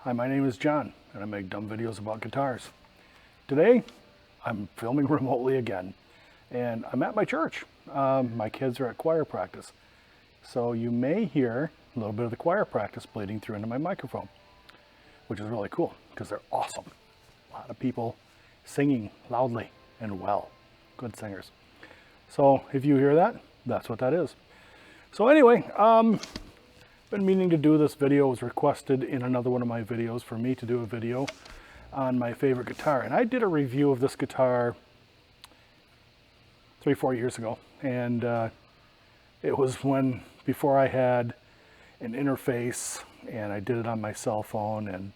Hi, my name is John, and I make dumb videos about guitars. Today, I'm filming remotely again, and I'm at my church. My kids are at choir practice, so you may hear a little bit of the choir practice bleeding through into my microphone, which is really cool, because they're awesome. A lot of people singing loudly and well. Good singers. So if you hear that, that's what that is. So anyway, been meaning to do this video. It was requested in another one of my videos for me to do a video on my favorite guitar. And I did a review of this guitar 3-4 years ago. And it was before I had an interface, and I did it on my cell phone, and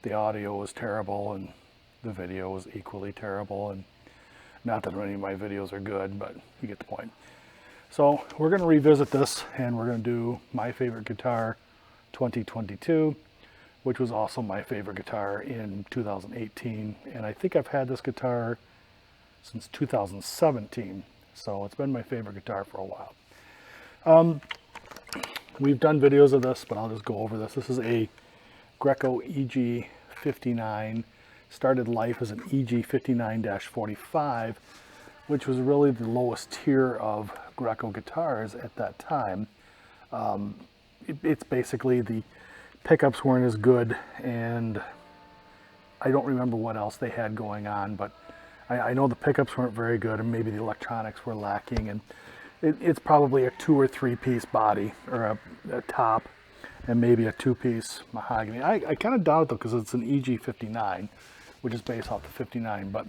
the audio was terrible and the video was equally terrible. And not that any of my videos are good, but you get the point. So we're going to revisit this, and we're going to do my favorite guitar 2022, which was also my favorite guitar in 2018. And I think I've had this guitar since 2017. So it's been my favorite guitar for a while. We've done videos of this, but I'll just go over this. This is a Greco EG59. Started life as an EG59-45, which was really the lowest tier of Greco guitars at that time. It's basically the pickups weren't as good, and I don't remember what else they had going on, but I know the pickups weren't very good, and maybe the electronics were lacking, and it's probably a 2 or 3 piece body, or a top, and maybe a 2-piece mahogany. I kind of doubt it though, because it's an EG59, which is based off the 59, but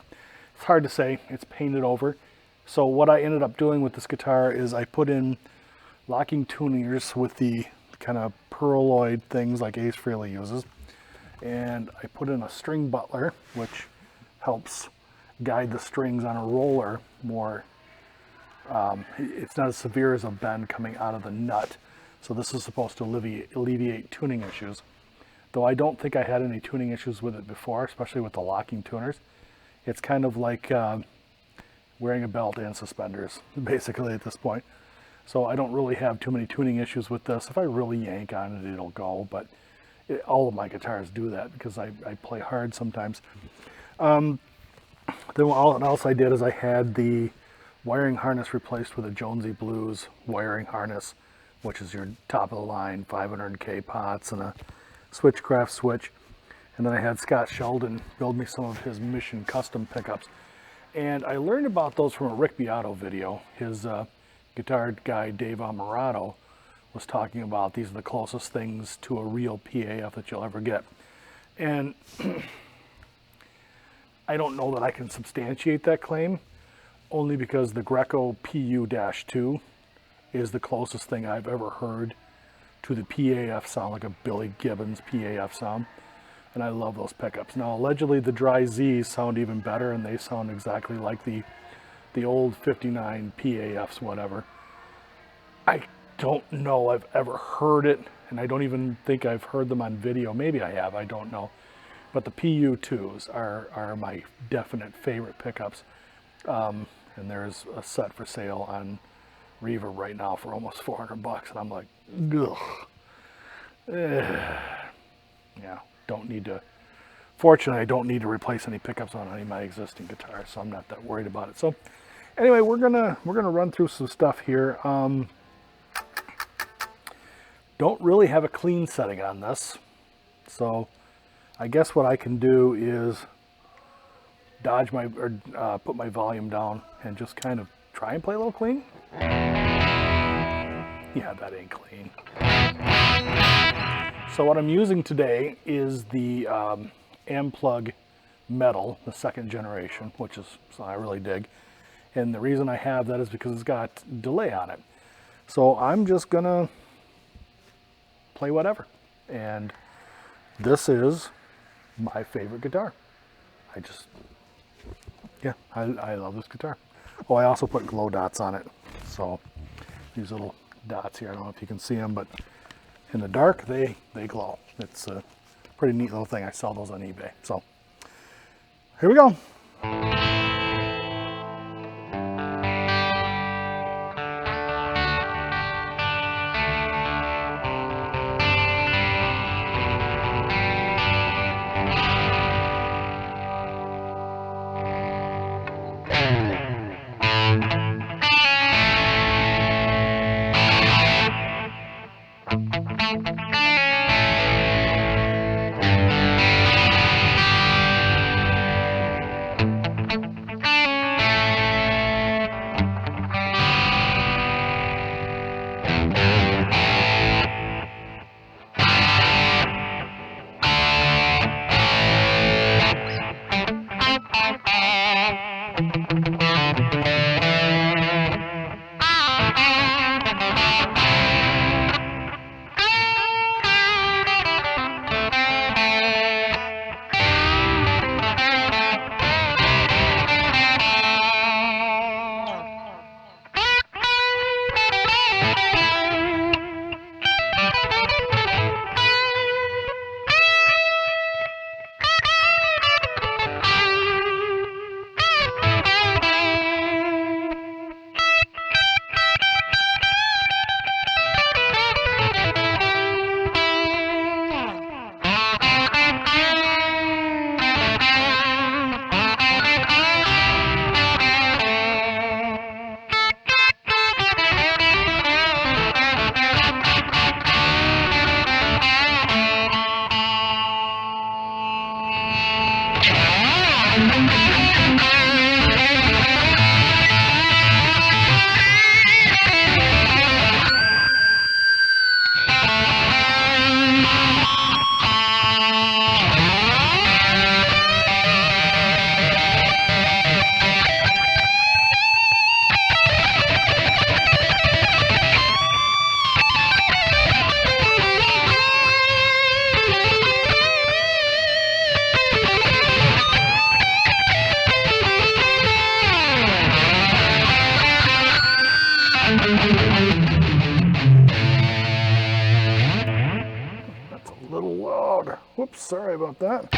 it's hard to say. It's painted over. So what I ended up doing with this guitar is I put in locking tuners with the kind of pearloid things like Ace Frehley uses. And I put in a string butler, which helps guide the strings on a roller more. It's not as severe as a bend coming out of the nut. So this is supposed to alleviate tuning issues. Though I don't think I had any tuning issues with it before, especially with the locking tuners. It's kind of like wearing a belt and suspenders, basically, at this point. So I don't really have too many tuning issues with this. If I really yank on it, it'll go, but all of my guitars do that because I play hard sometimes. Then all else I did is I had the wiring harness replaced with a Jonesy Blues wiring harness, which is your top of the line 500K pots and a Switchcraft switch. And then I had Scott Sheldon build me some of his Mission custom pickups. And I learned about those from a Rick Beato video. His guitar guy, Dave Amarato, was talking about these are the closest things to a real PAF that you'll ever get. And I don't know that I can substantiate that claim, only because the Greco PU-2 is the closest thing I've ever heard to the PAF sound, like a Billy Gibbons PAF sound. And I love those pickups. Now, allegedly, the Dry Z's sound even better, and they sound exactly like the old 59 PAFs, whatever. I don't know I've ever heard it, and I don't even think I've heard them on video. Maybe I have, I don't know. But the PU2s are my definite favorite pickups. And there's a set for sale on Reverb right now for almost $400, and I'm like, ugh. Yeah. Don't need to, fortunately, I don't need to replace any pickups on any of my existing guitars, so I'm not that worried about it. So anyway, we're gonna run through some stuff here. Don't really have a clean setting on this, so I guess what I can do is put my volume down and just kind of try and play a little clean. Yeah, that ain't clean. So what I'm using today is the Amplug Metal, the 2nd generation, which is something I really dig. And the reason I have that is because it's got delay on it. So I'm just gonna play whatever. And this is my favorite guitar. I love this guitar. Oh, I also put glow dots on it. So these little dots here, I don't know if you can see them, but in the dark, they glow. It's a pretty neat little thing. I sell those on eBay. So here we go. A little loud. Whoops, sorry about that.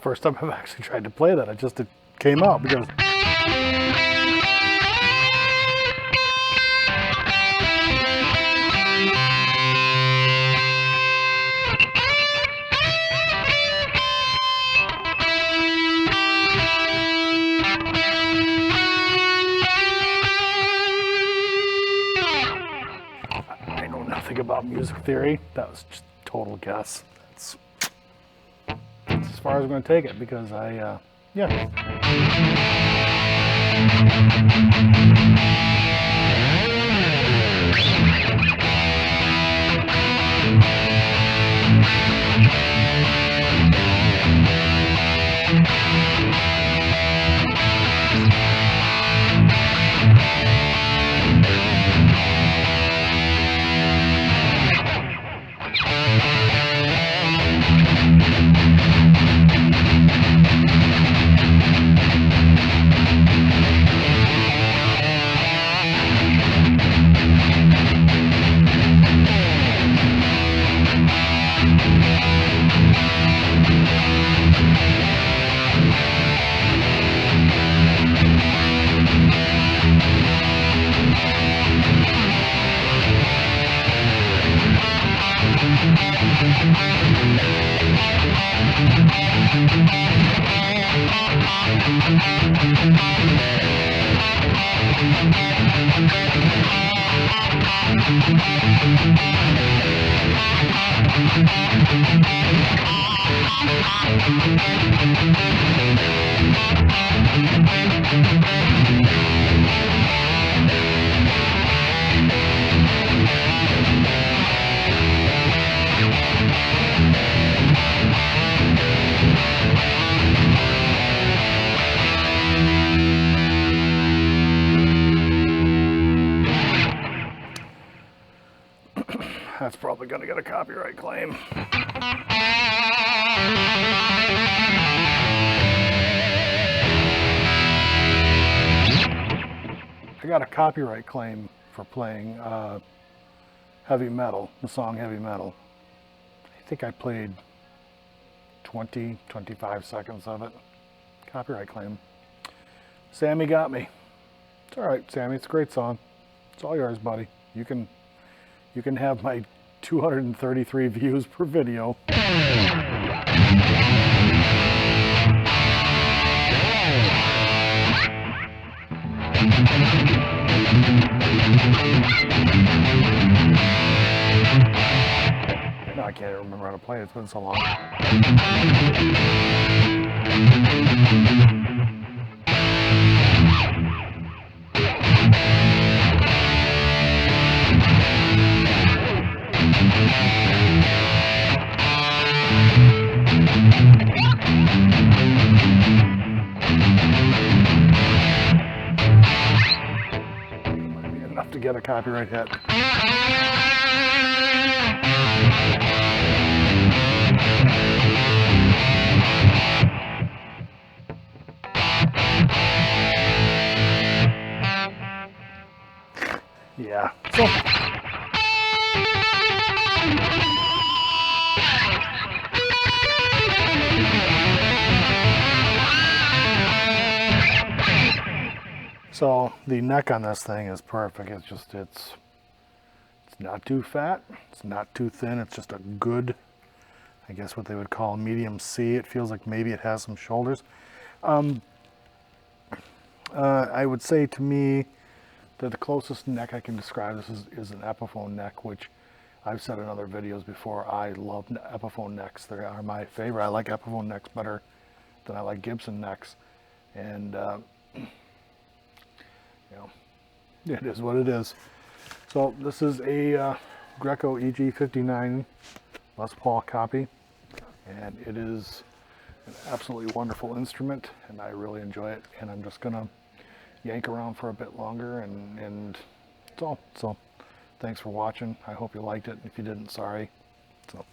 First time I've actually tried to play that. It came out because I know nothing about music theory. That was just total guess. That's as far as I'm going to take it because yeah. that's probably going to get a copyright claim. I got a copyright claim for playing heavy metal, the song Heavy Metal. I think I played 25 seconds of it. Copyright claim. Sammy got me. It's all right, Sammy. It's a great song. It's all yours, buddy. You can have my 233 views per video. No, I can't even remember how to play it. It's been so long. Might be enough to get a copyright hit. Yeah. So the neck on this thing is perfect. It's not too fat, it's not too thin, it's just a good, I guess what they would call medium C. It feels like maybe it has some shoulders. I would say to me that the closest neck I can describe this is an Epiphone neck, which I've said in other videos before. I love Epiphone necks. They are my favorite. I like Epiphone necks better than I like Gibson necks. And you know, it is what it is. So this is a Greco EG59 Les Paul copy, and it is an absolutely wonderful instrument, and I really enjoy it. And I'm just gonna yank around for a bit longer, and that's all. So thanks for watching. I hope you liked it. If you didn't, sorry. So.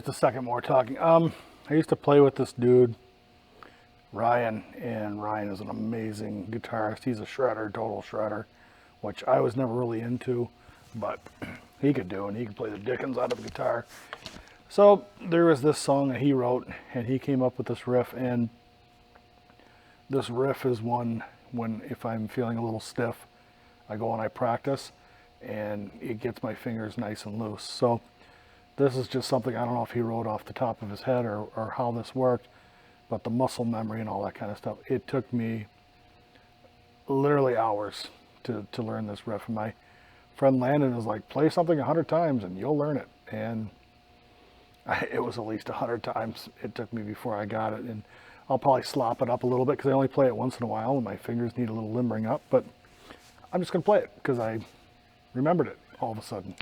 a second more talking. I used to play with this dude, Ryan, and Ryan is an amazing guitarist. He's a shredder, total shredder, which I was never really into, but he could do, and he could play the dickens out of a guitar. So there was this song that he wrote, and he came up with this riff, and this riff is one when, if I'm feeling a little stiff, I go and I practice, and it gets my fingers nice and loose. So this is just something, I don't know if he wrote off the top of his head or how this worked, but the muscle memory and all that kind of stuff, it took me literally hours to learn this riff. And my friend Landon was like, play something 100 times and you'll learn it. And it was at least 100 times it took me before I got it. And I'll probably slop it up a little bit because I only play it once in a while and my fingers need a little limbering up, but I'm just going to play it because I remembered it all of a sudden.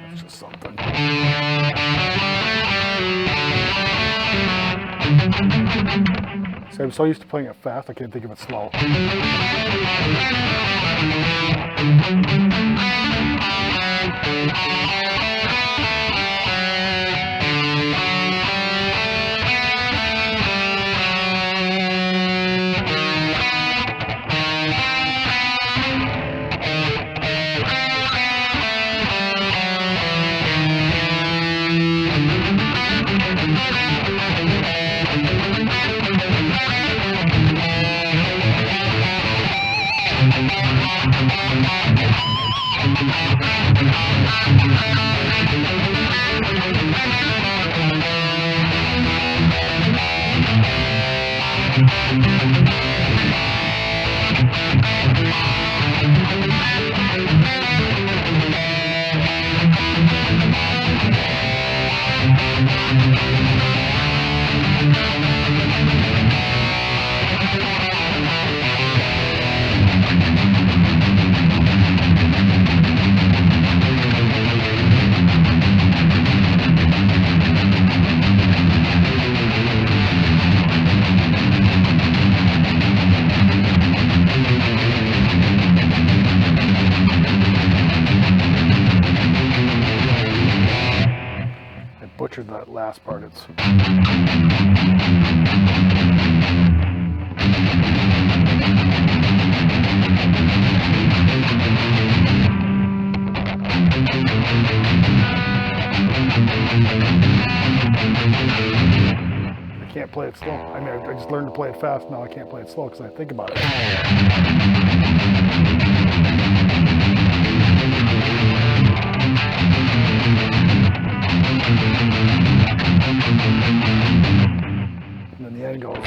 That's just something. See, I'm so used to playing it fast, I can't think of it slow. Butchered that last part. It's I can't play it slow. I mean, I just learned to play it fast. Now I can't play it slow because I think about it. And then the end goes.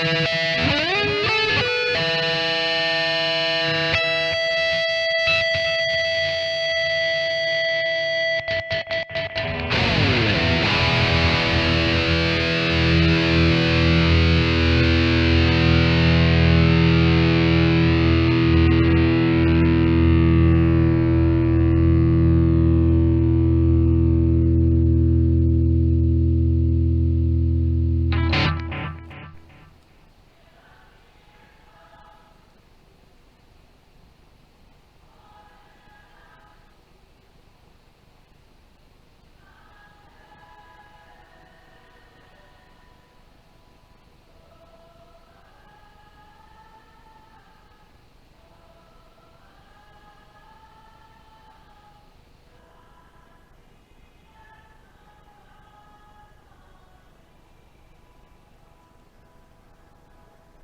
Thank you.